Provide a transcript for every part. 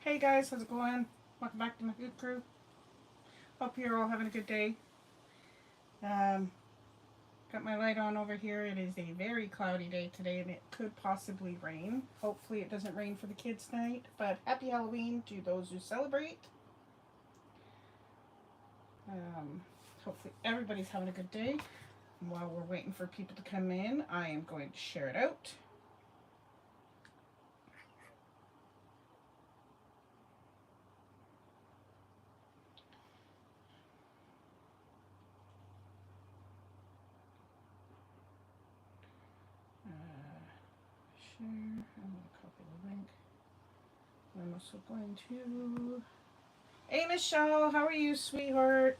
Hey guys, how's it going? Welcome back to my good crew. Hope you're all having a good day. Um, got my light on over here. It is a very cloudy day today and it could possibly rain. Hopefully it doesn't rain for the kids tonight. But happy Halloween to those who celebrate. Um, Hopefully everybody's having a good day. And while we're waiting for people to come in, I am going to share it out. Share. I'm going to copy the link. I'm also going to... Hey Michelle, how are you, sweetheart?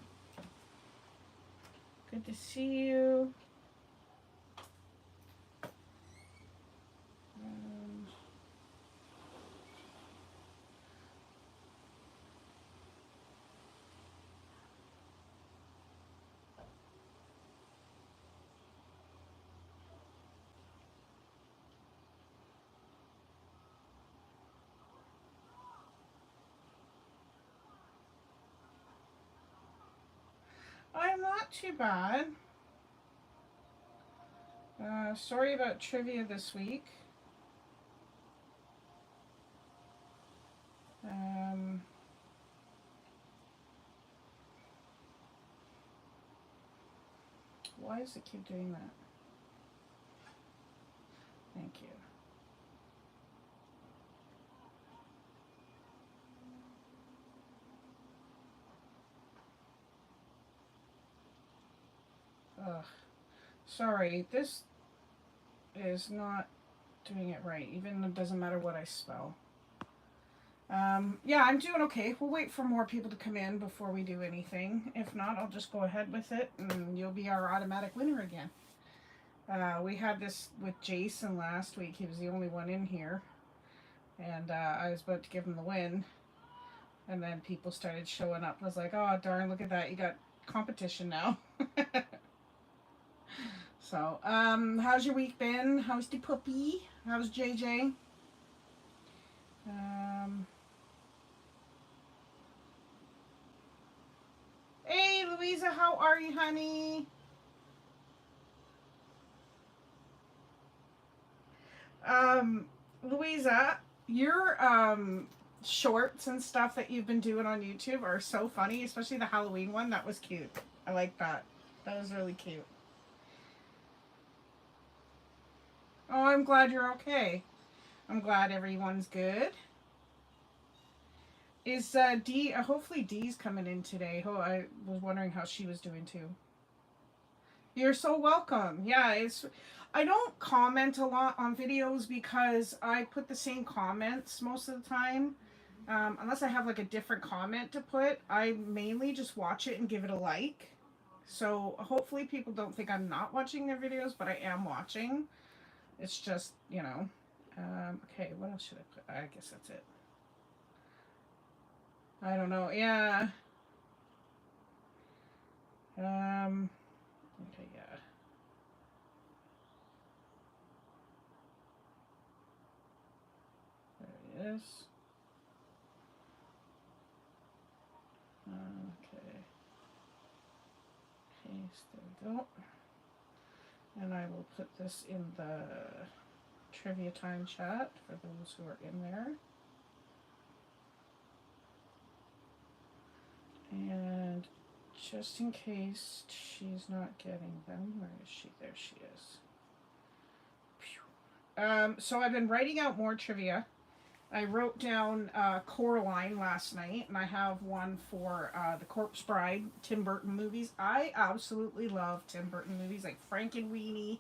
Good to see you. Um, I'm not too bad. Sorry about trivia this week. Um, why does it keep doing that? Thank you. Ugh. Sorry, this is not doing it right. Even it doesn't matter what I spell. Yeah, I'm doing okay. We'll wait for more people to come in before we do anything. If not, I'll just go ahead with it and you'll be our automatic winner again. We had this with Jason last week. He was the only one in here. And I was about to give him the win. And then people started showing up. I was like, oh, darn, look at that. You got competition now. So, how's your week been? How's the puppy? How's JJ? Hey, Louisa, how are you, honey? Um, Louisa, your shorts and stuff that you've been doing on YouTube are so funny, especially the Halloween one. That was cute. I like that. That was really cute. Oh, I'm glad you're okay. I'm glad everyone's good. Is Dee? Hopefully Dee's coming in today. Oh, I was wondering how she was doing too. You're so welcome. Yeah, it's. I don't comment a lot on videos because I put the same comments most of the time. Unless I have like a different comment to put, I mainly just watch it and give it a like. So hopefully people don't think I'm not watching their videos, but I am watching. It's just, you know. Okay, what else should I put? I guess that's it. I don't know. Yeah. Okay, yeah. There it is. Okay. Paste. There we go. And I will put this in the trivia time chat for those who are in there. And just in case she's not getting them, where is she? There she is. So I've been writing out more trivia. I wrote down Coraline last night, and I have one for the Corpse Bride, Tim Burton movies. I absolutely love Tim Burton movies, like Frankenweenie,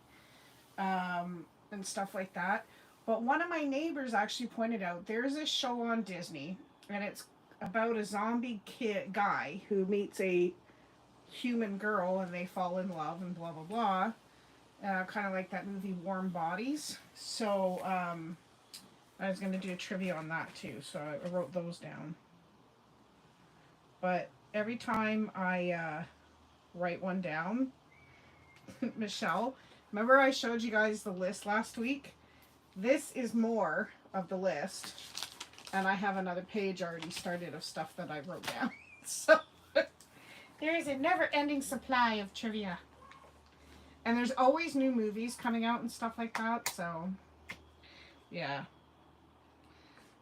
and stuff like that. But one of my neighbors actually pointed out there's this show on Disney, and it's about a zombie kid guy who meets a human girl, and they fall in love, and blah blah blah. Kind of like that movie Warm Bodies. So I was going to do a trivia on that too, so I wrote those down. But every time I write one down, Michelle, remember I showed you guys the list last week? This is more of the list. And I have another page already started of stuff that I wrote down. So there is a never-ending supply of trivia. And there's always new movies coming out and stuff like that, so yeah.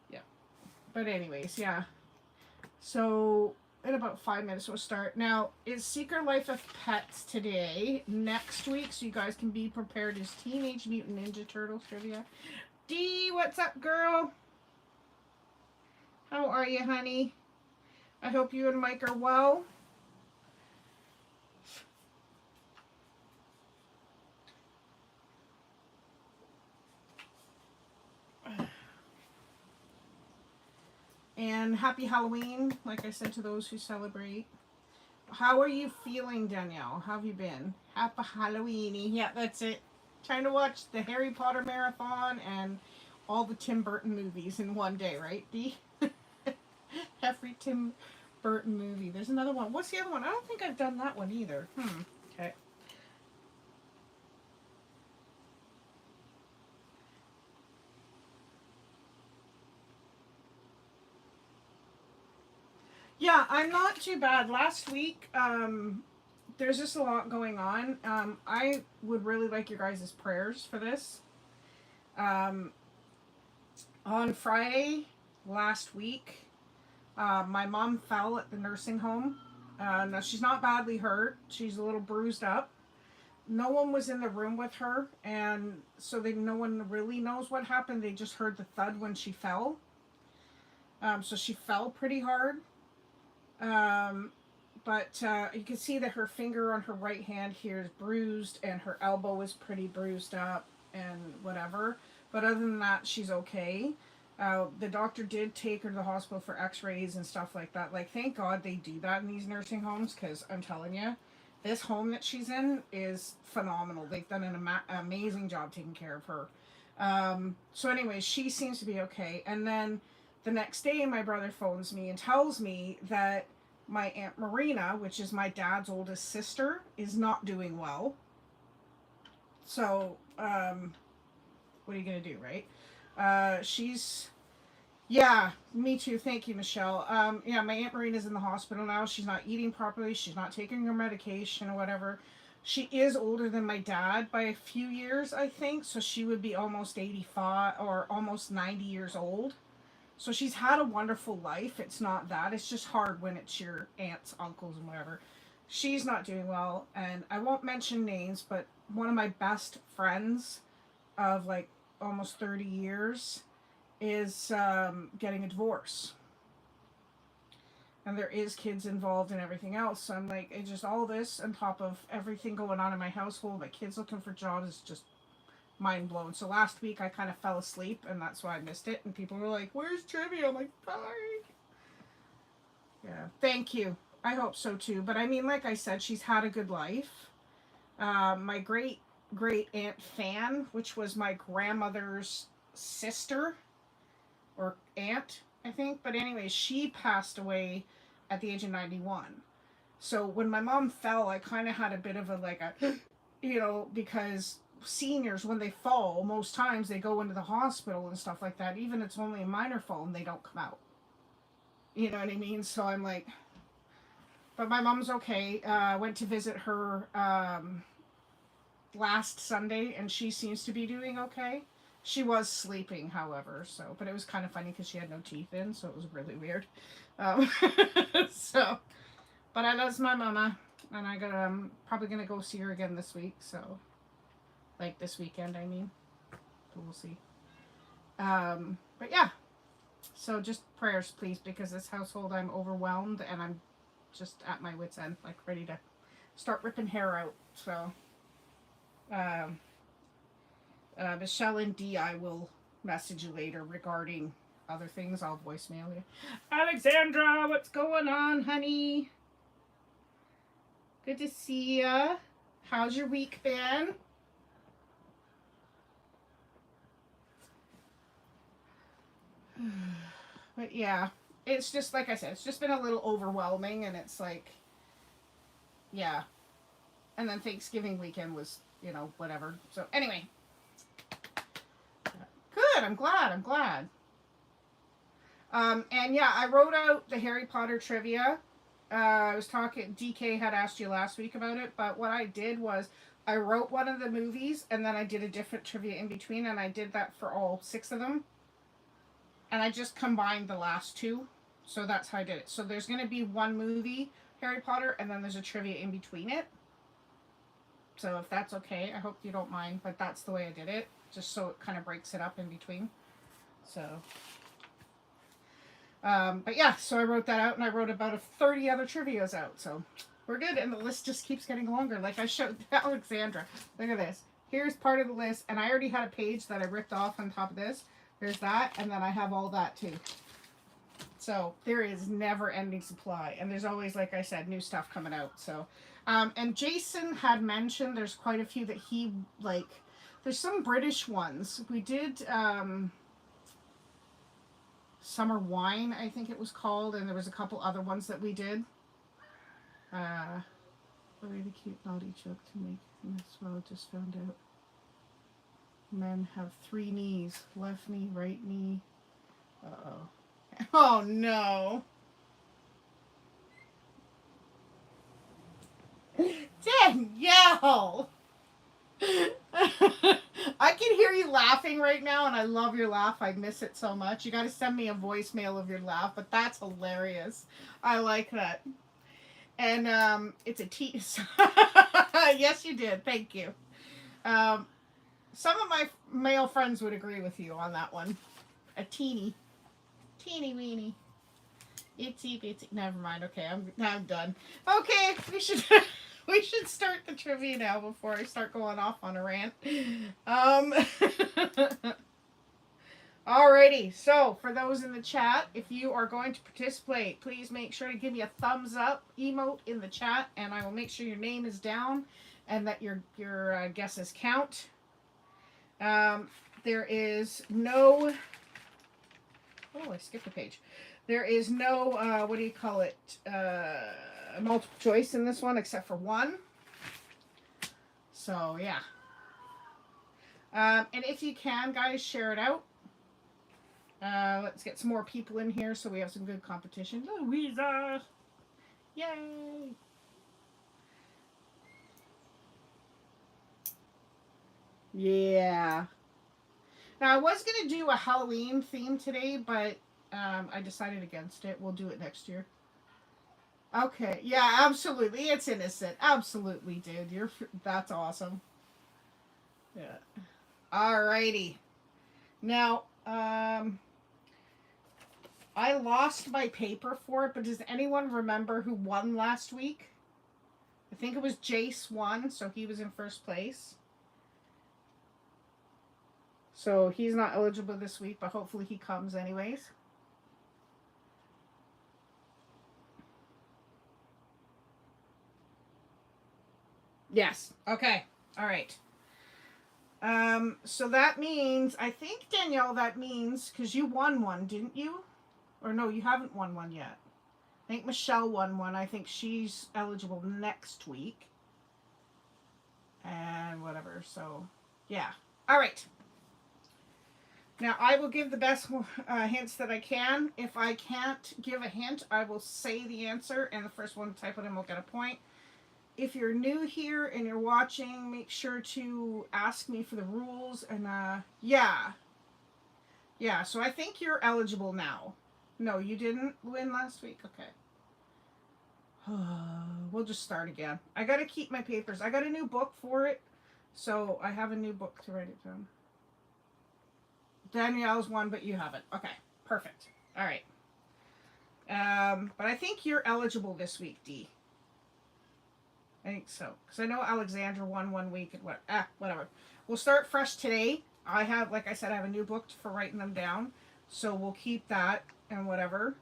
Yeah. But anyways, yeah. So in about 5 minutes we'll start. Now, it's Secret Life of Pets today. Next week, so you guys can be prepared, is Teenage Mutant Ninja Turtles trivia. Dee, what's up, girl? How are you, honey? I hope you and Mike are well. And happy Halloween, like I said to those who celebrate. How are you feeling, Danielle? How have you been? Happy Halloweeny. Yeah, that's it. Trying to watch the Harry Potter marathon and all the Tim Burton movies in one day, right, Dee? Every Tim Burton movie. There's another one. What's the other one? I don't think I've done that one either. Okay. Yeah, I'm not too bad. Last week, there's just a lot going on. I would really like your guys' prayers for this. Um, on Friday last week, my mom fell at the nursing home. Now, she's not badly hurt. She's a little bruised up. No one was in the room with her, and so no one really knows what happened. They just heard the thud when she fell. So she fell pretty hard. But you can see that her finger on her right hand here is bruised, and her elbow is pretty bruised up and whatever. But other than that, she's okay. The doctor did take her to the hospital for x-rays and stuff like that. Like, thank God they do that in these nursing homes, because I'm telling you, this home that she's in is phenomenal. They've done an amazing job taking care of her. So anyways, she seems to be okay. And then the next day, my brother phones me and tells me that my Aunt Marina, which is my dad's oldest sister, is not doing well. So, what are you going to do, right? Yeah, me too. Thank you, Michelle. Yeah, my Aunt Marina's in the hospital now. She's not eating properly. She's not taking her medication or whatever. She is older than my dad by a few years, I think. So she would be almost 85 or almost 90 years old. So she's had a wonderful life. It's not that. It's just hard when it's your aunts, uncles, and whatever. She's not doing well. And I won't mention names, but one of my best friends of like almost 30 years is getting a divorce. And there is kids involved and everything else. So I'm like, it's just all this on top of everything going on in my household. My kids looking for jobs is just mind blown. So last week I kind of fell asleep, and that's why I missed it. And people were like, "Where's trivia?" I'm like, "Sorry." Yeah, thank you. I hope so too. But I mean, like I said, she's had a good life. My great aunt Fan, which was my grandmother's sister or aunt, I think. But anyway, she passed away at the age of 91. So when my mom fell, I kind of had a bit of a like a, because seniors, when they fall, most times they go into the hospital and stuff like that. Even if it's only a minor fall and they don't come out. You know what I mean? So I'm like, but my mom's okay. Went to visit her last Sunday, and she seems to be doing okay. She was sleeping, however, so, but it was kind of funny because she had no teeth in, so it was really weird. Um, so, but I love my mama, and I'm probably gonna go see her again this week. So, like this weekend, I mean. But we'll see. But yeah. So just prayers, please, because this household, I'm overwhelmed, and I'm just at my wit's end, like ready to start ripping hair out. So, Michelle and Dee, I will message you later regarding other things. I'll voicemail you. Alexandra, what's going on, honey? Good to see ya. How's your week been? But yeah, it's just like I said, it's just been a little overwhelming, and it's like, yeah. And then Thanksgiving weekend was, whatever. So anyway, good. I'm glad. And yeah, I wrote out the Harry Potter trivia. I was talking, DK had asked you last week about it, but what I did was I wrote one of the movies and then I did a different trivia in between, and I did that for all 6 of them. And I just combined the last 2. So that's how I did it. So there's going to be one movie, Harry Potter, and then there's a trivia in between it. So if that's okay, I hope you don't mind, but that's the way I did it, just so it kind of breaks it up in between. So, but yeah, so I wrote that out, and I wrote about 30 other trivias out, so we're good, and the list just keeps getting longer. Like I showed Alexandra, look at this. Here's part of the list, and I already had a page that I ripped off on top of this. There's that, and then I have all that too. So there is never ending supply, and there's always, like I said, new stuff coming out. So, and Jason had mentioned there's quite a few that he like. There's some British ones. We did Summer Wine, I think it was called, and there was a couple other ones that we did. Very cute naughty joke to make. And that's what I just found out. Men have 3 knees: left knee, right knee. Uh-oh. Oh no. Danielle! I can hear you laughing right now, and I love your laugh. I miss it so much. You got to send me a voicemail of your laugh, but that's hilarious. I like that. And it's a tease. Yes, you did. Thank you. Some of my male friends would agree with you on that one. A teeny weeny. Itsy bitsy. Never mind. Okay, I'm done. Okay, we should we should start the trivia now before I start going off on a rant. Alrighty, so for those in the chat, if you are going to participate, please make sure to give me a thumbs up emote in the chat, and I will make sure your name is down and that your guesses count. There is no... Oh, I skipped a page. There is no, what do you call it, multiple choice in this one except for one. So, yeah. And if you can, guys, share it out. Let's get some more people in here so we have some good competition. Louisa! Yay! Yeah. Now, I was going to do a Halloween theme today, but I decided against it. We'll do it next year. Okay. Yeah, absolutely. It's innocent. Absolutely, dude. That's awesome. Yeah. Alrighty. Now, I lost my paper for it, but does anyone remember who won last week? I think it was Jace won, so he was in first place. So he's not eligible this week, but hopefully he comes anyways. Yes. Okay. All right. So that means, I think, Danielle, that means, because you won one, didn't you? Or no, you haven't won one yet. I think Michelle won one. I think she's eligible next week. And whatever. So, yeah. All right. Now, I will give the best hints that I can. If I can't give a hint, I will say the answer, and the first one to type it in will get a point. If you're new here and you're watching, make sure to ask me for the rules. And, yeah. Yeah, so I think you're eligible now. No, you didn't win last week? Okay. We'll just start again. I gotta keep my papers. I got a new book for it, so I have a new book to write it down. Danielle's won, but you haven't. Okay, perfect. All right. But I think you're eligible this week, Dee. I think so, because I know Alexandra won 1 week and whatever. We'll start fresh today. I have, like I said, I have a new book for writing them down, so we'll keep that and whatever.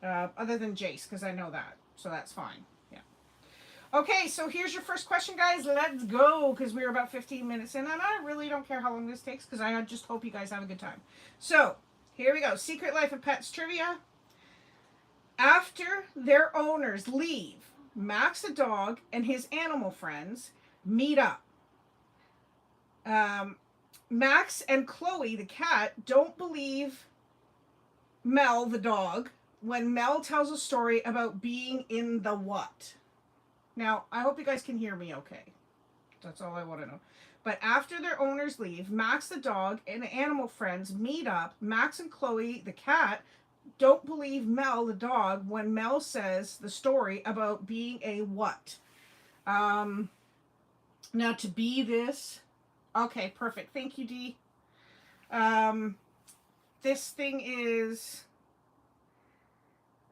Other than Jace, because I know that, so that's fine. Yeah. Okay, so here's your first question, guys. Let's go, because we're about 15 minutes in, and I really don't care how long this takes, because I just hope you guys have a good time. So, here we go. Secret Life of Pets trivia. After their owners leave, Max the dog and his animal friends meet up. Max and Chloe the cat don't believe Mel, the dog, when Mel tells a story about being in the what? Now, I hope you guys can hear me okay. That's all I want to know. But after their owners leave, Max the dog and the animal friends meet up. Max and Chloe, the cat, don't believe Mel, the dog, when Mel says the story about being a what? Um, Now, to be this. Okay, perfect. Thank you, Dee. Um, this thing is.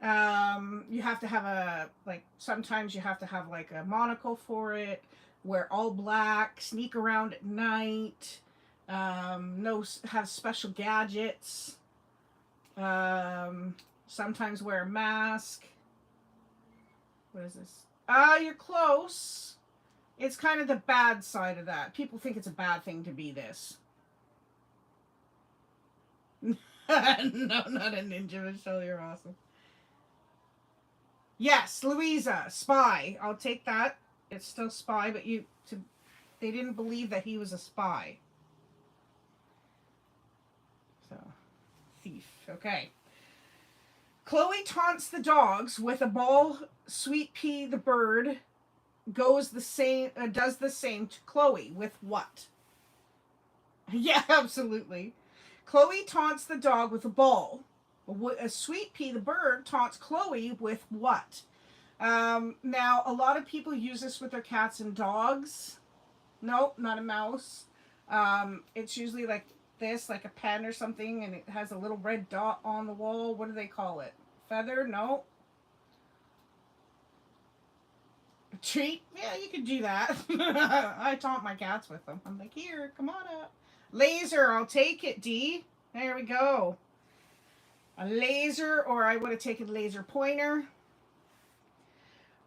You have to have a, like, sometimes you have to have like a monocle for it, wear all black, sneak around at night, no, have special gadgets, sometimes wear a mask. What is this? You're close. It's kind of the bad side of that. People think it's a bad thing to be this. No, not a ninja, Michelle. You're awesome. Yes, Louisa, spy. I'll take that. It's still spy, but they didn't believe that he was a spy. So, thief. Okay. Chloe taunts the dogs with a ball. Sweet Pea the bird does the same to Chloe with what? Yeah, absolutely. Chloe taunts the dog with a ball. A Sweet Pea the bird taunts Chloe with what? Now, a lot of people use this with their cats and dogs. Nope, not a mouse. It's usually like this, like a pen or something, and it has a little red dot on the wall. What do they call it? Feather? No. A treat? Yeah, you could do that. I taunt my cats with them. I'm like, here, come on up. Laser, I'll take it, Dee. There we go. A laser, or I would have taken laser pointer.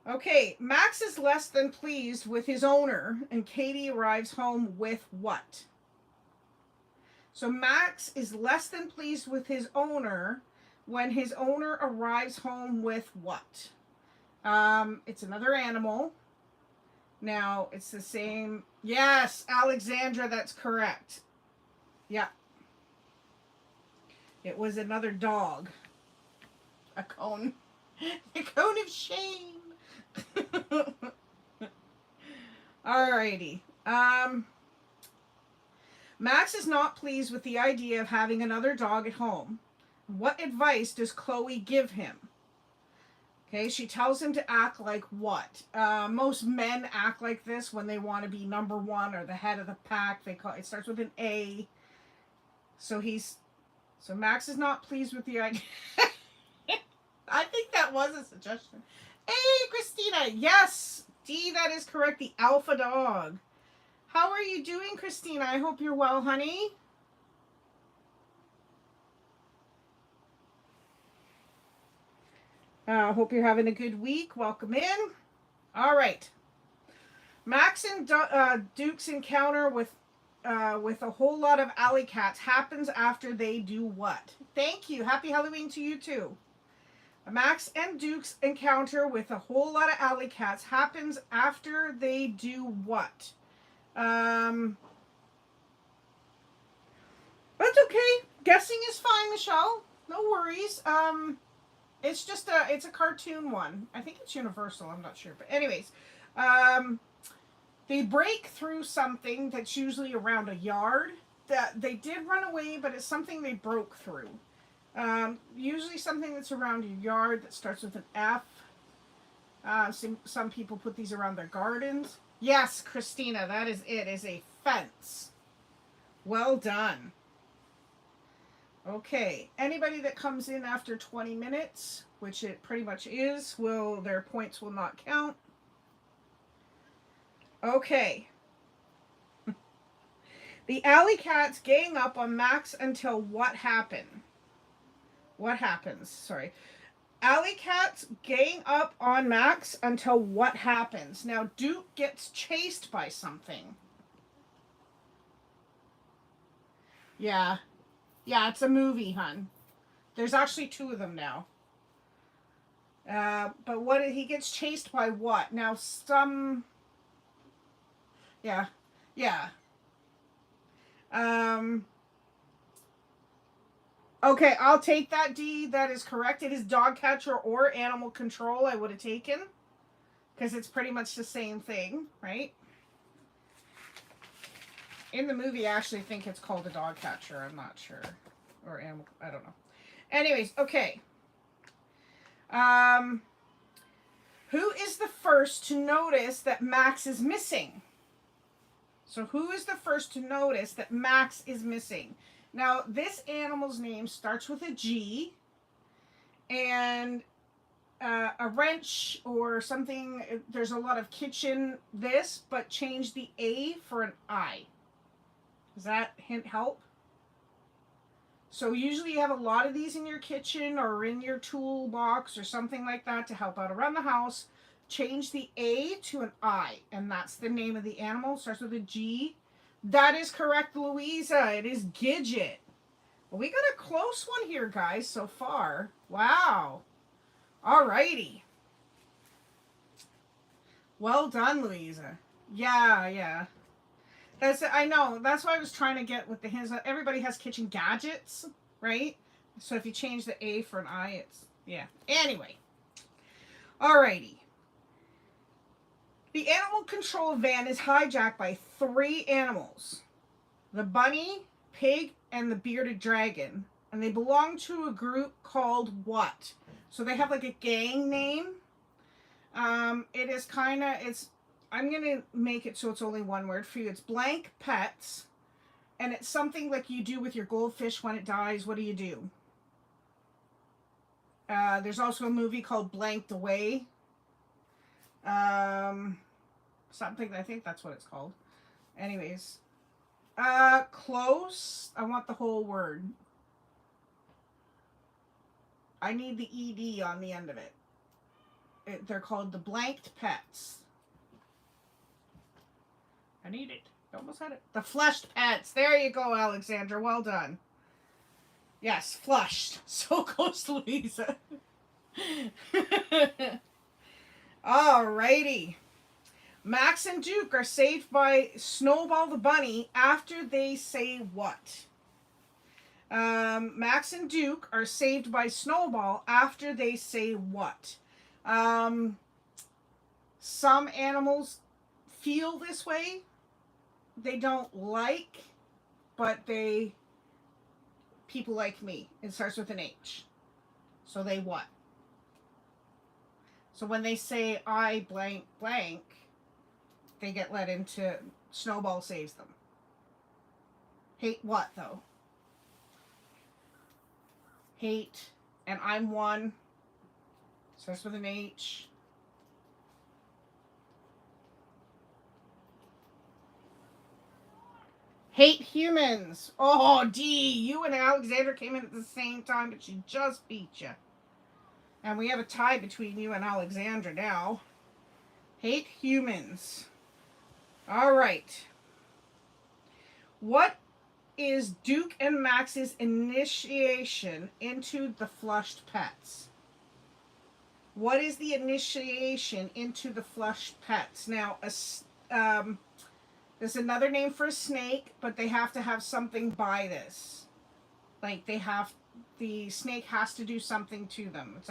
Okay, Max is less than pleased with his owner, and Katie arrives home with what? So Max is less than pleased with his owner when his owner arrives home with what? It's another animal. Now, it's the same. Yes, Alexandra, that's correct. Yeah. It was another dog. A cone. A cone of shame. Alrighty. Max is not pleased with the idea of having another dog at home. What advice does Chloe give him? Okay, she tells him to act like what? Most men act like this when they want to be number one or the head of the pack. It starts with an A. So Max is not pleased with the idea. I think that was a suggestion. Hey, Christina. Yes, D, that is correct. The alpha dog. How are you doing, Christina? I hope you're well, honey. Hope you're having a good week. Welcome in. All right. Max and Duke's encounter with a whole lot of alley cats happens after they do what? Thank you. Happy Halloween to you too. Max and Duke's encounter with a whole lot of alley cats happens after they do what? That's okay. Guessing is fine, Michelle. No worries. It's a cartoon one. I think it's Universal. I'm not sure, but anyways, they break through something that's usually around a yard. That they did run away, but it's something they broke through. Usually something that's around your yard that starts with an F. Some people put these around their gardens. Yes, Christina, that is it. Is a fence. Well done. Okay, anybody that comes in after 20 minutes, which it pretty much is, their points will not count. Okay. The alley cats gang up on Max until what happened? What happens? Sorry. Alley cats gang up on Max until what happens? Now, Duke gets chased by something. Yeah. Yeah, it's a movie, hun. There's actually two of them now. But he gets chased by what? Now, yeah. Yeah. Okay, I'll take that, D. That is correct. It is dog catcher or animal control I would have taken. Because it's pretty much the same thing, right? In the movie, I actually think it's called a dog catcher. I'm not sure. Or animal, I don't know. Anyways, okay. Who is the first to notice that Max is missing? So who is the first to notice that Max is missing? Now, this animal's name starts with a G, and a wrench or something. There's a lot of kitchen this, but change the A for an I. Does that hint help? So usually you have a lot of these in your kitchen or in your toolbox or something like that to help out around the house. Change the A to an I, and that's the name of the animal. Starts with a G. That is correct, Louisa. It is Gidget. Well, we got a close one here, guys, so far. Wow. Alrighty. Well done, Louisa. Yeah. I know. That's why I was trying to get with the hints. Everybody has kitchen gadgets, right? So if you change the A for an I, it's, yeah. Anyway. Alrighty. The animal control van is hijacked by 3 animals. The bunny, pig, and the bearded dragon. And they belong to a group called what? So they have like a gang name. It is kind of, I'm going to make it so it's only one word for you. It's blank pets. And it's something like you do with your goldfish when it dies. What do you do? There's also a movie called Blanked Away. Something, I think that's what it's called. Anyways. Close. I want the whole word. I need the ED on the end of it. They're called the blanked pets. I need it. Almost had it. The flushed pets. There you go, Alexandra. Well done. Yes, flushed. So close, Louisa. Alrighty. Max and Duke are saved by Snowball the bunny after they say what? Max and Duke are saved by Snowball after they say what? Some animals feel this way. They don't like, but people like me. It starts with an H. So they what? So when they say I blank blank, they get let into, Snowball saves them. Hate what, though? Hate, and I'm one. Starts with an H. Hate humans. Oh, D. You and Alexandra came in at the same time, but she just beat you. And we have a tie between you and Alexandra now. Hate humans. All right. What is Duke and Max's initiation into the flushed pets? What is the initiation into the flushed pets? Now, there's another name for a snake, but they have to have something by this. Like, the snake has to do something to them. It's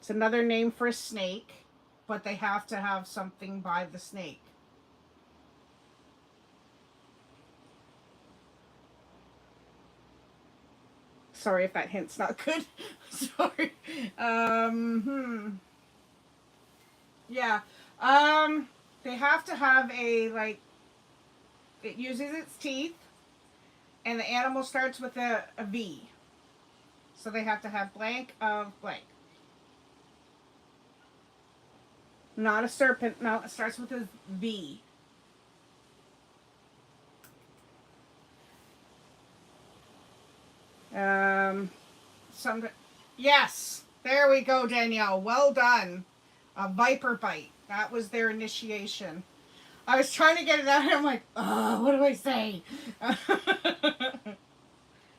another name for a snake, but they have to have something by the snake. Sorry if that hint's not good. Sorry. Yeah. They have to have it uses its teeth, and the animal starts with a V. So they have to have blank of blank. Not a serpent. No, it starts with a V. Yes, there we go, Danielle. Well done. A viper bite. That was their initiation. I was trying to get it out, and I'm like, oh, what do I say?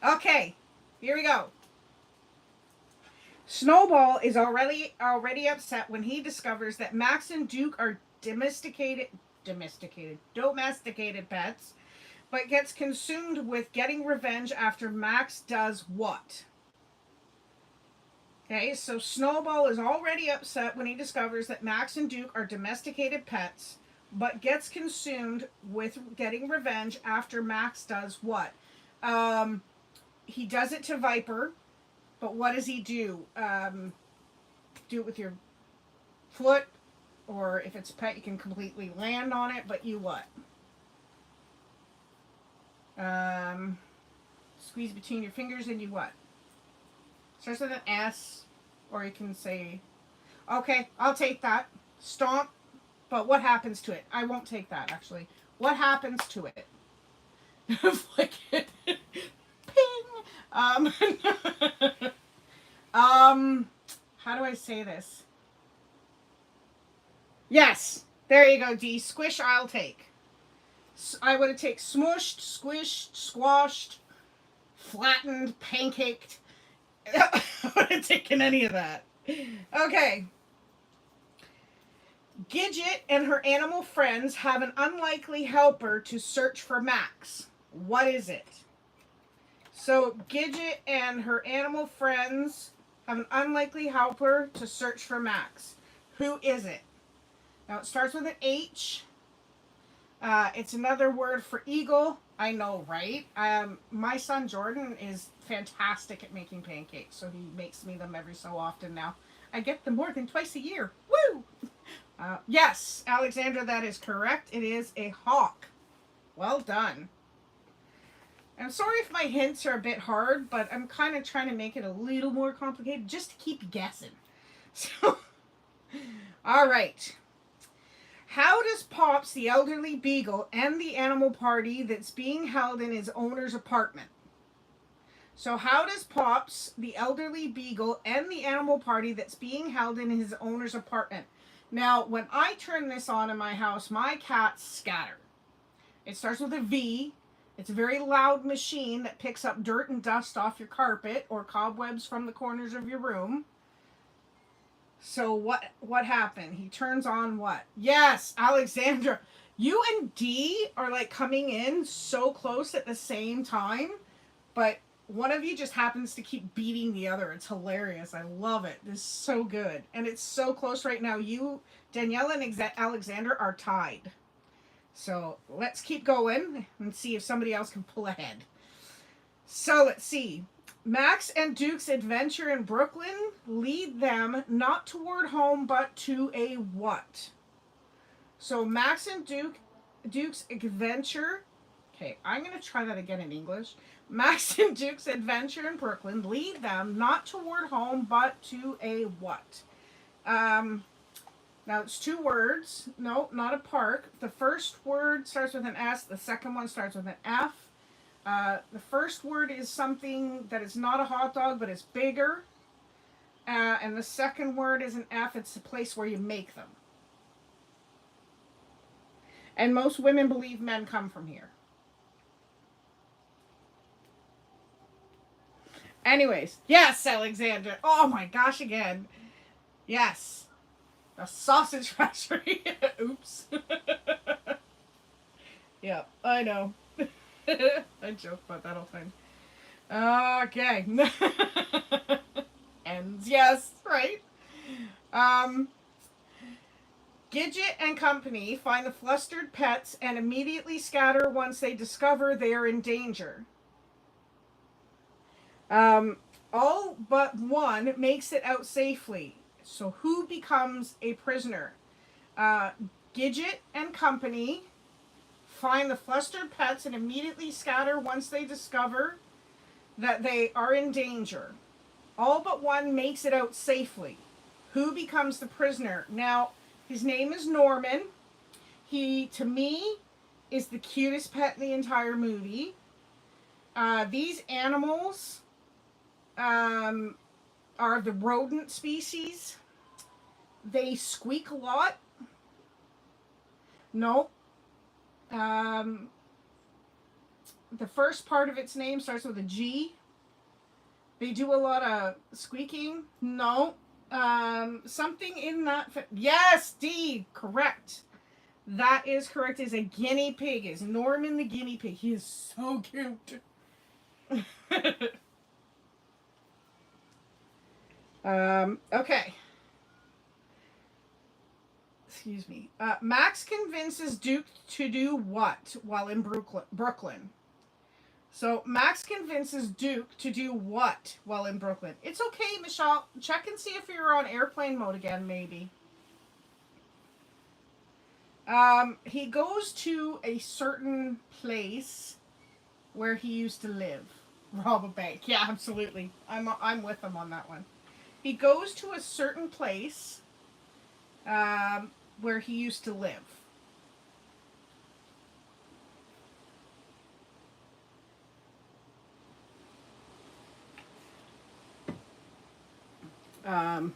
Okay, here we go. Snowball is already upset when he discovers that Max and Duke are domesticated pets, but gets consumed with getting revenge after Max does what? Okay, so Snowball is already upset when he discovers that Max and Duke are domesticated pets, but gets consumed with getting revenge after Max does what? He does it to Viper, but what does he do? Do it with your foot, or if it's a pet, you can completely land on it, but you what? Squeeze between your fingers and you what? Starts with an S, or you can say, okay, I'll take that. Stomp, but what happens to it? I won't take that, actually. What happens to it? Flick it. Ping! How do I say this? Yes, there you go, D. Squish, I'll take. I would have taken smushed, squished, squashed, flattened, pancaked. I would have taken any of that. Okay. Gidget and her animal friends have an unlikely helper to search for Max. What is it? So Gidget and her animal friends have an unlikely helper to search for Max. Who is it? Now it starts with an H. It's another word for eagle. I know, right? My son Jordan is fantastic at making pancakes, so he makes me them every so often now. I get them more than twice a year. Woo! Yes, Alexandra, that is correct. It is a hawk. Well done. I'm sorry if my hints are a bit hard, but I'm kind of trying to make it a little more complicated just to keep guessing. So, all right. How does Pops, the elderly beagle, end the animal party that's being held in his owner's apartment? So how does Pops, the elderly beagle, end the animal party that's being held in his owner's apartment? Now, when I turn this on in my house, my cats scatter. It starts with a V. It's a very loud machine that picks up dirt and dust off your carpet or cobwebs from the corners of your room. So what happened? He turns on what? Yes, Alexandra. You and D are like coming in so close at the same time, but one of you just happens to keep beating the other. It's hilarious. I love it. This is so good. And it's so close right now. You, Danielle and Alexander are tied. So let's keep going and see if somebody else can pull ahead. So let's see. Max and Duke's adventure in Brooklyn lead them not toward home, but to a what? So Max and Duke's adventure. Okay, I'm going to try that again in English. Max and Duke's adventure in Brooklyn lead them not toward home, but to a what? Now it's two words. No, not a park. The first word starts with an S. The second one starts with an F. The first word is something that is not a hot dog, but it's bigger. And the second word is an F. It's a place where you make them. And most women believe men come from here. Anyways, yes, Alexander. Oh my gosh, again. Yes. A sausage factory. Oops. Yeah, I know. I joke about that whole thing. Okay. Ends, yes, right. Gidget and company find the flustered pets and immediately scatter once they discover they are in danger. All but one makes it out safely. So who becomes a prisoner? Gidget and company find the flustered pets and immediately scatter once they discover that they are in danger. All but one makes it out safely. Who becomes the prisoner? Now, his name is Norman. He, to me, is the cutest pet in the entire movie. These animals are the rodent species. They squeak a lot. No. The first part of its name starts with a G. They do a lot of squeaking. No. Something in that. Yes, D. Correct. That is correct. Is a guinea pig. Is Norman the guinea pig. He is so cute. Okay. Excuse me. Max convinces Duke to do what while in Brooklyn? So Max convinces Duke to do what while in Brooklyn? It's okay, Michelle. Check and see if you're on airplane mode again, maybe. He goes to a certain place where he used to live. Rob a bank. Yeah, absolutely. I'm with him on that one. He goes to a certain place where he used to live. Um,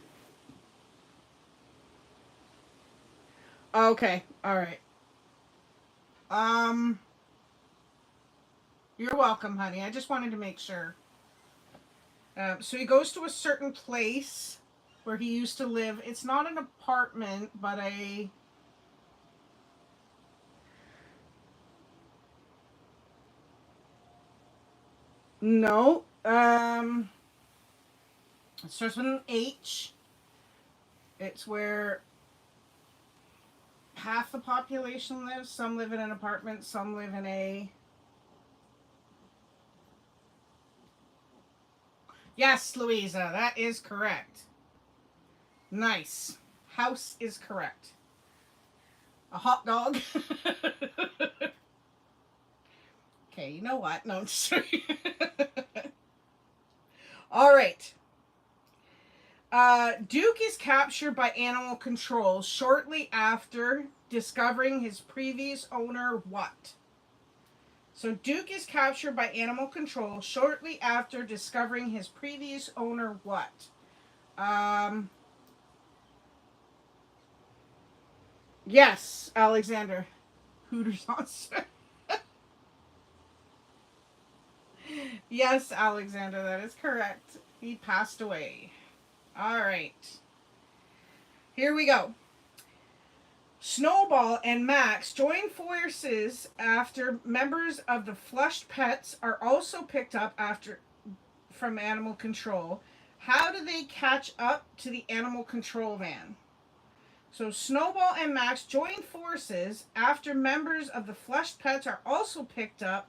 okay, all right. Um, you're welcome, honey. I just wanted to make sure. So he goes to a certain place where he used to live. It's not an apartment, but a. No. It starts with an H. It's where half the population lives. Some live in an apartment, some live in a. Yes, Louisa, that is correct. Nice. House is correct. A hot dog. Okay, you know what? No, I'm just All right. Duke is captured by animal control shortly after discovering his previous owner what? So Duke is captured by animal control shortly after discovering his previous owner what? Yes, Alexander. Hooters on set. Yes, Alexander, that is correct. He passed away. All right. Here we go. Snowball and Max join forces after members of the Flushed Pets are also picked up after from animal control. How do they catch up to the animal control van? So Snowball and Max join forces after members of the Flushed Pets are also picked up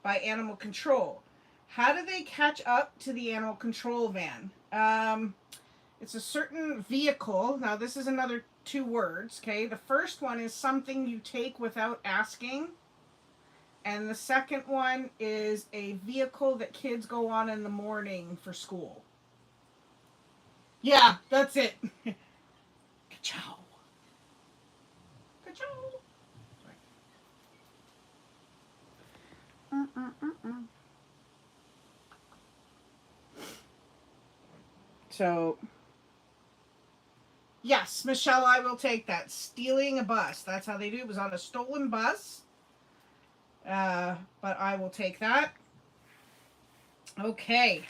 by animal control. How do they catch up to the animal control van? It's a certain vehicle. Now, this is another 2 words, okay? The first one is something you take without asking. And the second one is a vehicle that kids go on in the morning for school. Yeah, that's it. Ka-chow. Ka-chow. So, yes, Michelle, I will take that. Stealing a bus. That's how they do it. It was on a stolen bus. But I will take that. Okay.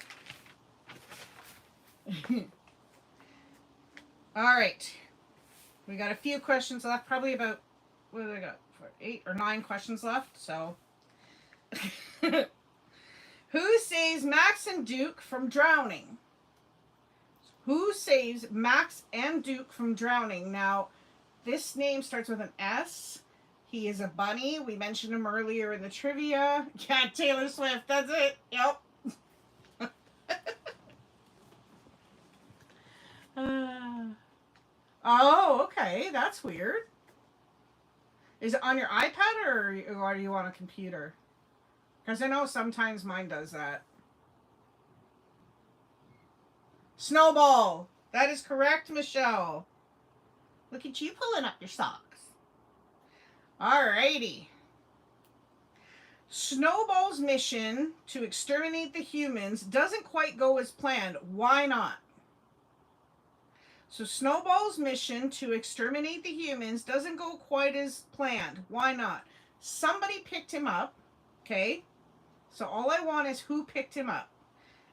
All right. We got a few questions left. Probably about, what do I got? 8 or 9 questions left. So. Who saves Max and Duke from drowning? Who saves Max and Duke from drowning? Now, this name starts with an S. He is a bunny. We mentioned him earlier in the trivia. Yeah, Taylor Swift. That's it. Yep. Oh, okay. That's weird. Is it on your iPad or are you on a computer? Because I know sometimes mine does that. Snowball. That is correct, Michelle. Look at you pulling up your socks. Alrighty. Snowball's mission to exterminate the humans doesn't quite go as planned. Why not? So Snowball's mission to exterminate the humans doesn't go quite as planned. Why not? Somebody picked him up, okay? So all I want is who picked him up.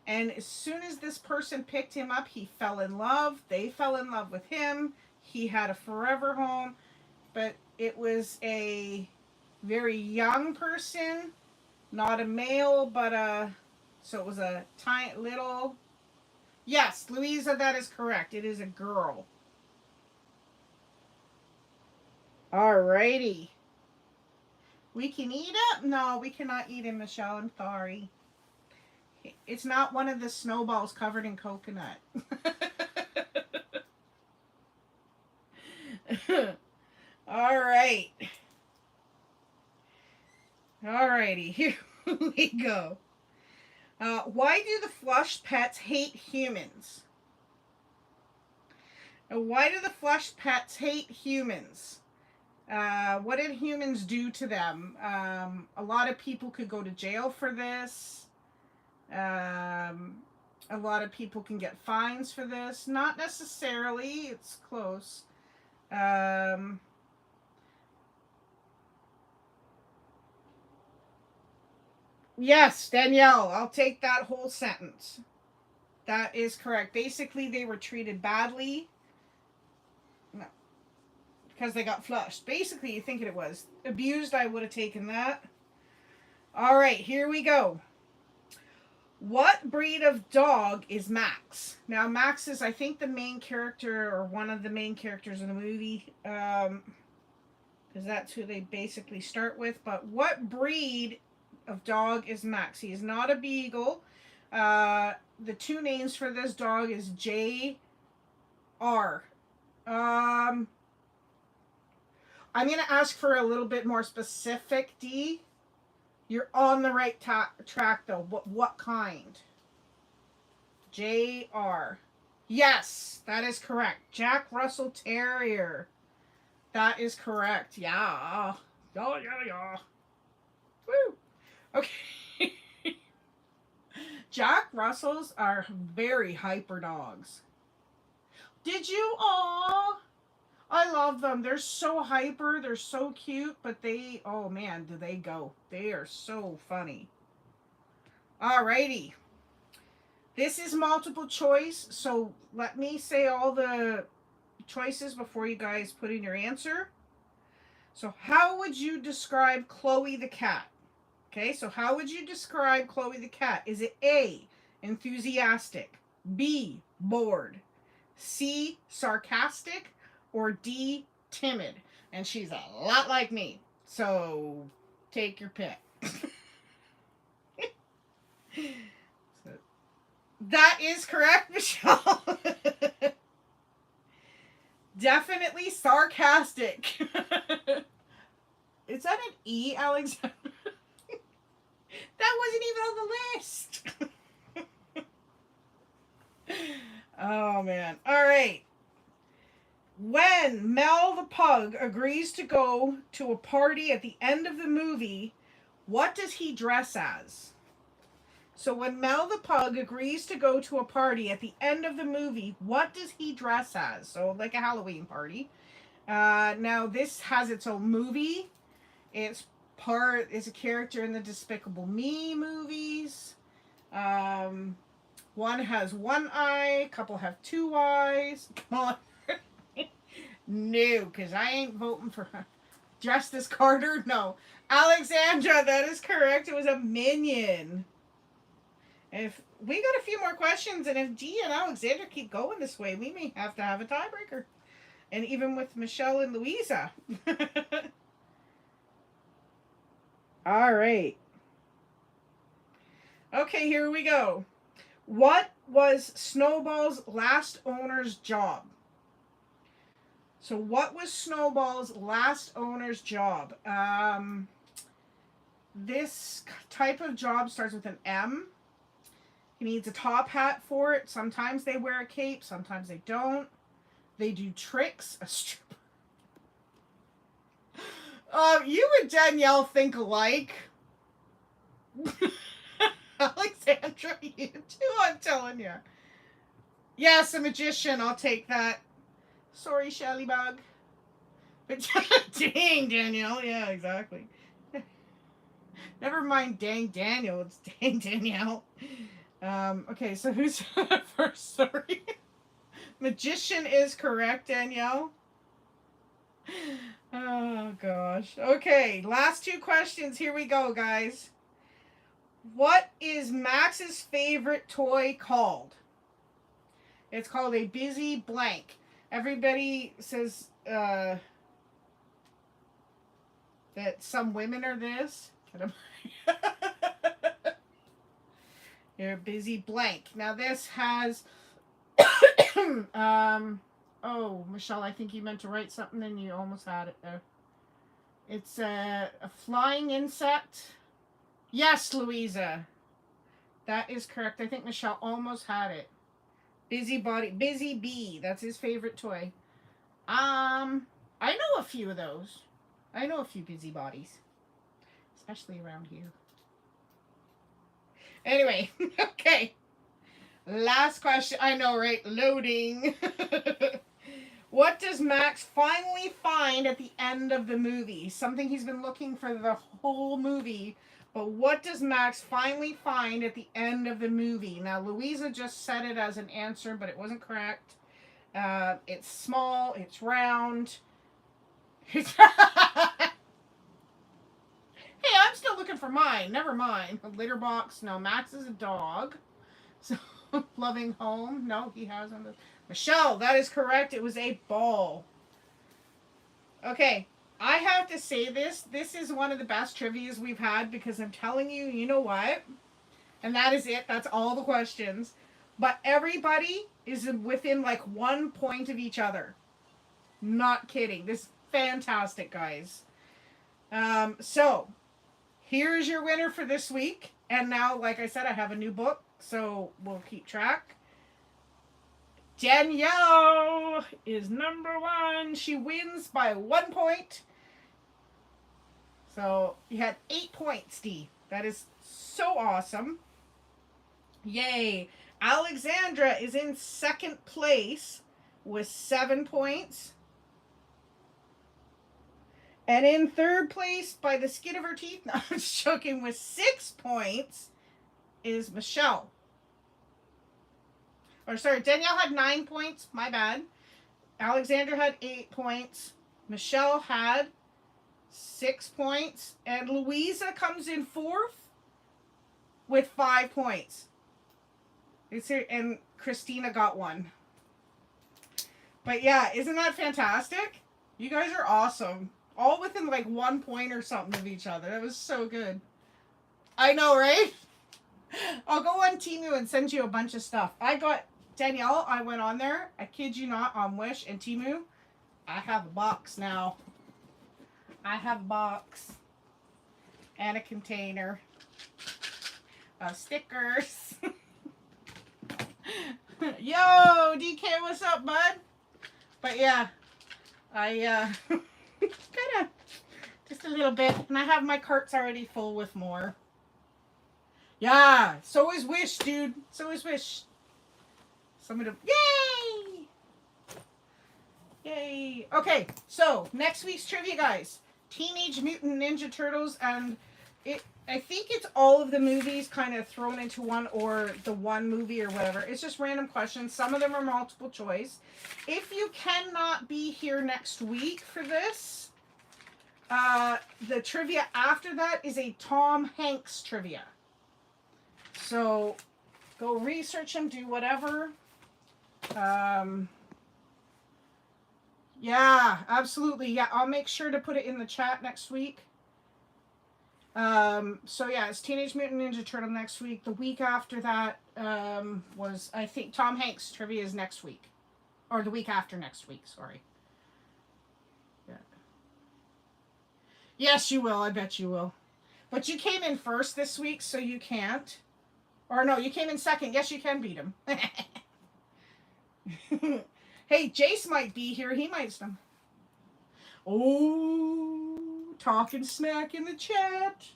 And as soon as this person picked him up, he fell in love. They fell in love with him. He had a forever home. but it was a very young person, not a male, but so it was a tiny little. Yes, Louisa, that is correct. It is a girl. Alrighty. We can eat it? No, we cannot eat it, Michelle. I'm sorry. It's not one of the snowballs covered in coconut. All right. Alrighty, here we go. Why do the flush pets hate humans? Why do the flush pets hate humans? What did humans do to them? A lot of people could go to jail for this. A lot of people can get fines for this. Not necessarily. It's close. Yes, Danielle, I'll take that whole sentence. That is correct. Basically, they were treated badly. No, because they got flushed. Basically, you think it was. Abused, I would have taken that. All right, here we go. What breed of dog is Max? Now, Max is, I think, the main character or one of the main characters in the movie. Because that's who they basically start with. But what breed of dog is Max? He is not a beagle. The two names for this dog is J.R. I'm going to ask for a little bit more specific, D. You're on the right track, though. What kind? J.R. Yes, that is correct. Jack Russell Terrier. That is correct. Yeah. Yeah. Woo. Okay. Jack Russells are very hyper dogs. Did you? Aw. I love them. They're so hyper. They're so cute. But they, oh man, do they go. They are so funny. Alrighty. This is multiple choice. So let me say all the choices before you guys put in your answer. So how would you describe Chloe the cat? Okay, so how would you describe Chloe the cat? Is it A, enthusiastic, B, bored, C, sarcastic, or D, timid? And she's a lot like me, so take your pick. That is correct, Michelle. Definitely sarcastic. Is that an E, Alexander? That wasn't even on the list. Oh, man. All right. When Mel the pug agrees to go to a party at the end of the movie, what does he dress as? So when Mel the pug agrees to go to a party at the end of the movie, what does he dress as? So like a Halloween party. Now this has its own movie. It's a character in the Despicable Me movies. One has one eye, a couple have two eyes. Come on. No, because I ain't voting for Justice Carter. No. Alexandra, that is correct. It was a minion. If we got a few more questions, and if Dee and Alexander keep going this way, we may have to have a tiebreaker. And even with Michelle and Louisa. All right. Okay, here we go. What was Snowball's last owner's job? So what was Snowball's last owner's job? This type of job starts with an M. He needs a top hat for it. Sometimes they wear a cape, sometimes they don't. They do tricks. A stripper. You and Danielle think alike. Alexandra, you too, I'm telling you. Yes, a magician. I'll take that. Sorry, Shelly Bug. But dang, Danielle. Yeah, exactly. Never mind dang Daniel. It's dang Danielle. Okay, so who's first? Sorry. Magician is correct, Danielle. Oh gosh. Okay, last two questions. Here we go, guys. What is Max's favorite toy called? It's called a busy blank. Everybody says that some women are this. You're a busy blank. Now this has oh, Michelle, I think you meant to write something and you almost had it there. It's a flying insect. Yes, Louisa. That is correct. I think Michelle almost had it. Busy bee. That's his favorite toy. I know a few of those. I know a few busybodies, especially around here. Anyway, okay. Last question. I know, right? Loading. What does Max finally find at the end of the movie? Something he's been looking for the whole movie. But what does Max finally find at the end of the movie? Now, Louisa just said it as an answer, but it wasn't correct. It's small. It's round. Hey, I'm still looking for mine. Never mind. A litter box. No, Max is a dog. So, loving home. No, he hasn't. Michelle, that is correct. It was a ball. Okay, I have to say this. This is one of the best trivias we've had because I'm telling you, you know what? And that is it. That's all the questions. But everybody is within like 1 point of each other. Not kidding. This is fantastic, guys. So, here's your winner for this week. And now, like I said, I have a new book, so we'll keep track. Danielle is number one. She wins by 1 point. So you had 8 points, Steve. That is so awesome. Yay. Alexandra is in second place with 7 points. And in third place, by the skin of her teeth, no, I'm joking, with 6 points, is Michelle. Or sorry, Danielle had 9 points. My bad. Alexandra had 8 points. Michelle had 6 points. And Louisa comes in fourth with 5 points. And Christina got 1. But yeah, isn't that fantastic? You guys are awesome. All within like 1 point or something of each other. That was so good. I know, right? I'll go on Temu and send you a bunch of stuff. I got Danielle. I went on there. I kid you not, on Wish and Temu. I have a box now. I have a box and a container of stickers. Yo, DK, what's up, bud? But yeah, I kind of just a little bit, and I have my carts already full with more. Yeah, so is Wish, dude. So is Wish. Somebody, yay! Yay! Okay, so next week's trivia, guys. Teenage Mutant Ninja Turtles, and I think it's all of the movies kind of thrown into one, or the one movie or whatever. It's just random questions. Some of them are multiple choice. If you cannot be here next week for this, the trivia after that is a Tom Hanks trivia. So go research him, do whatever. Yeah, absolutely. Yeah, I'll make sure to put it in the chat next week. So yeah, it's Teenage Mutant Ninja Turtle next week. The week after that was, I think, Tom Hanks trivia is next week. Or the week after next week, sorry. Yeah. Yes, you will. I bet you will. But you came in first this week, so you can't. Or no, you came in second. Yes, you can beat him. Hey, Jace might be here. He might some. Oh, talking smack in the chat.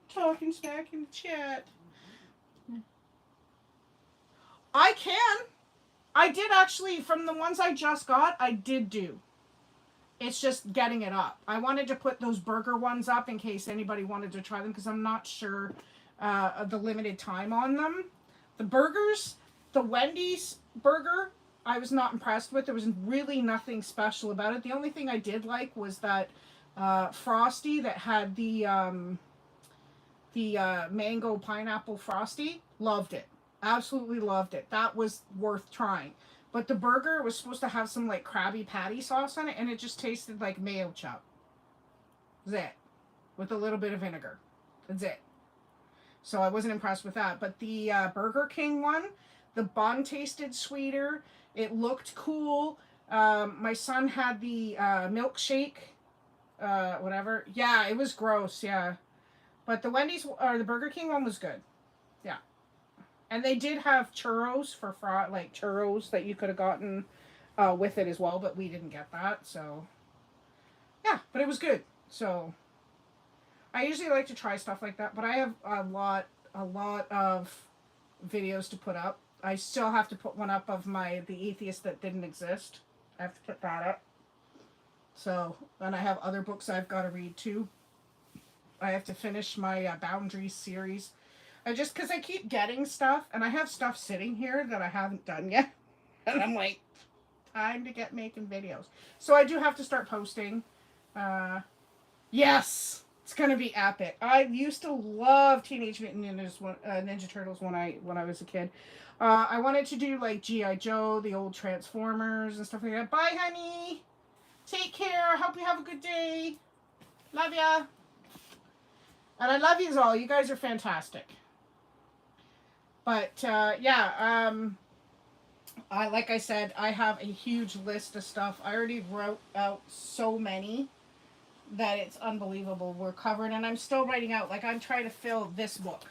Talking smack in the chat. I can. I did actually, from the ones I just got, I did do. It's just getting it up. I wanted to put those burger ones up in case anybody wanted to try them, because I'm not sure of the limited time on them. The burgers, the Wendy's burger, I was not impressed with. There was really nothing special about it. The only thing I did like was that Frosty that had the mango pineapple Frosty. Loved it. Absolutely loved it. That was worth trying. But the burger was supposed to have some like Krabby Patty sauce on it, and it just tasted like mayo chop. That's it. With a little bit of vinegar. That's it. So I wasn't impressed with that. But the Burger King one, the bun tasted sweeter. It looked cool. My son had the milkshake, whatever. Yeah, it was gross. Yeah, but the Wendy's or the Burger King one was good. Yeah, and they did have churros for like churros that you could have gotten with it as well, but we didn't get that. So yeah, but it was good. So I usually like to try stuff like that, but I have a lot of videos to put up. I still have to put one up of the atheist that didn't exist. I have to put that up. So, and I have other books I've got to read too. I have to finish my Boundaries series. Because I keep getting stuff, and I have stuff sitting here that I haven't done yet. And I'm like, time to get making videos. So I do have to start posting. Yes! It's gonna be epic. I used to love Teenage Mutant Ninja Turtles when I was a kid. I wanted to do like G.I. Joe, the old Transformers and stuff like that. Bye, honey! Take care. Hope you have a good day. Love ya. And I love you all. You guys are fantastic. But yeah, like I said, I have a huge list of stuff. I already wrote out so many that it's unbelievable. We're covered, and I'm still writing out. Like, I'm trying to fill this book.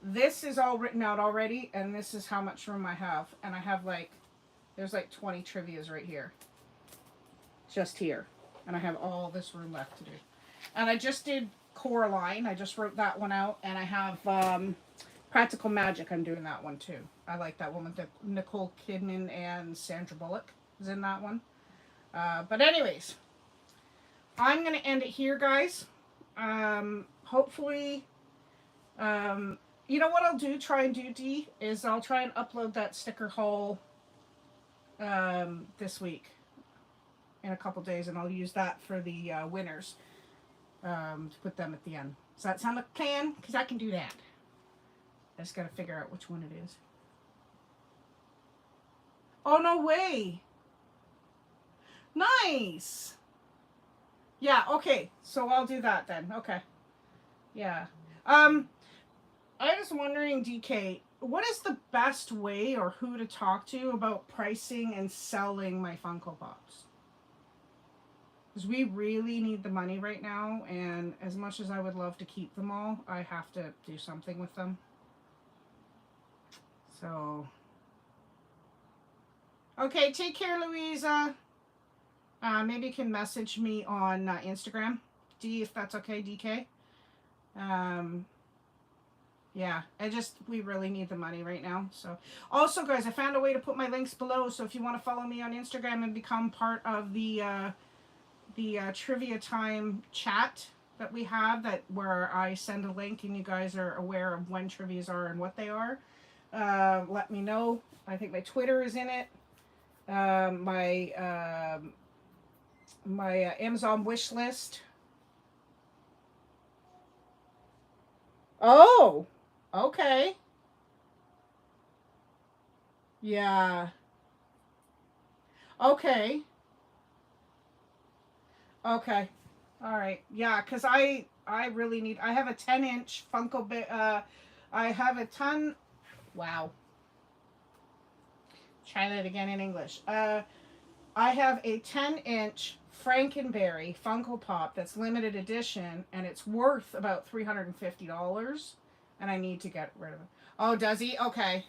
This is all written out already, and this is how much room I have. And I have there's 20 trivias right here. Just here. And I have all this room left to do. And I just did Coraline. I just wrote that one out. And I have Practical Magic. I'm doing that one too. I like that one with Nicole Kidman and Sandra Bullock is in that one. But anyways, I'm going to end it here, guys. Hopefully, you know what I'll do, try and do, Dee, is I'll try and upload that sticker haul this week in a couple days, and I'll use that for the winners to put them at the end. Does that sound like a plan? Because I can do that. I just got to figure out which one it is. Oh, no way. Nice. Yeah, okay. So I'll do that then. Okay. Yeah. I was wondering, DK, what is the best way or who to talk to about pricing and selling my Funko Pops? Because we really need the money right now, and as much as I would love to keep them all, I have to do something with them. So, okay, take care, Louisa. Maybe you can message me on Instagram, D, if that's okay, DK. Yeah, we really need the money right now. So, also, guys, I found a way to put my links below. So if you want to follow me on Instagram and become part of the trivia time chat that we have, where I send a link and you guys are aware of when trivias are and what they are, let me know. I think my Twitter is in it. My Amazon wish list. Oh, okay. Yeah. Okay. Okay. All right. Yeah, because I really need. I have a 10-inch Funko bit. I have a ton. Wow. Try that again in English. I have a 10-inch Frankenberry Funko Pop that's limited edition, and it's worth about $350, and I need to get rid of it. Oh, does he? Okay.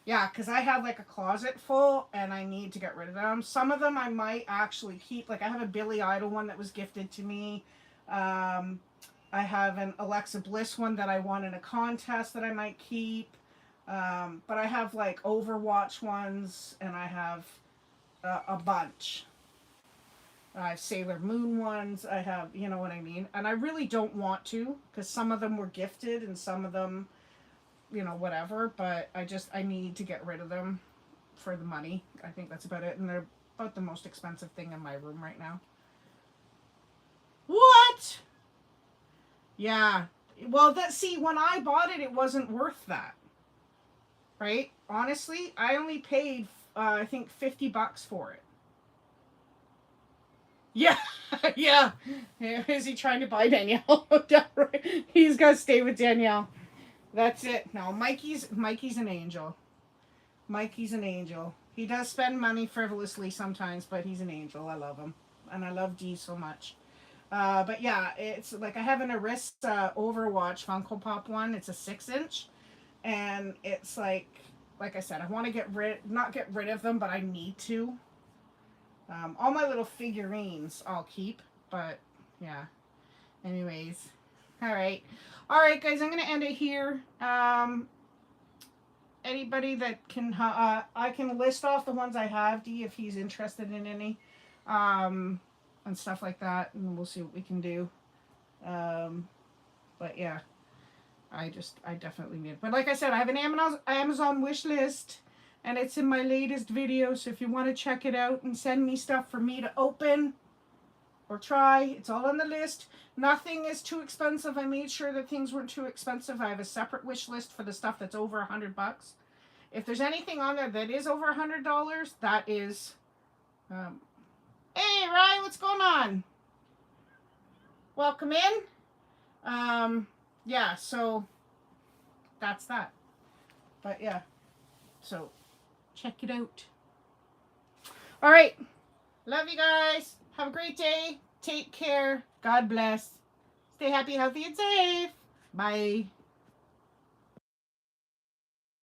Yeah, because I have like a closet full, and I need to get rid of them. Some of them I might actually keep. Like, I have a Billy Idol one that was gifted to me. I have an Alexa Bliss one that I won in a contest that I might keep. But I have like Overwatch ones, and I have a bunch. I have Sailor Moon ones. I have, you know what I mean? And I really don't want to, because some of them were gifted and some of them, you know, whatever. But I need to get rid of them for the money. I think that's about it. And they're about the most expensive thing in my room right now. What? Yeah. Well, see, when I bought it, it wasn't worth that. Right? Honestly, I only paid, I think, $50 for it. Yeah, yeah. Is he trying to buy Danielle? He's got to stay with Danielle. That's it. No, Mikey's an angel. Mikey's an angel. He does spend money frivolously sometimes, but he's an angel. I love him, and I love Dee so much. But yeah, it's like I have an Arista Overwatch Funko Pop one. It's a 6-inch, and it's like I said, I want to not get rid of them, but I need to. All my little figurines I'll keep, but yeah. Anyways, all right, guys. I'm gonna end it here. Anybody that can, I can list off the ones I have, D, if he's interested in any, and stuff like that, and we'll see what we can do. But yeah, I definitely need it. But like I said, I have an Amazon wish list, and it's in my latest video, so if you want to check it out and send me stuff for me to open or try, it's all on the list. Nothing is too expensive. I made sure that things weren't too expensive. I have a separate wish list for the stuff that's over $100. If there's anything on there that is over $100, that is... Hey, Ryan, what's going on? Welcome in. Yeah, so that's that. But yeah, so check it out. All right. Love you guys. Have a great day. Take care. God bless. Stay happy, healthy, and safe. Bye.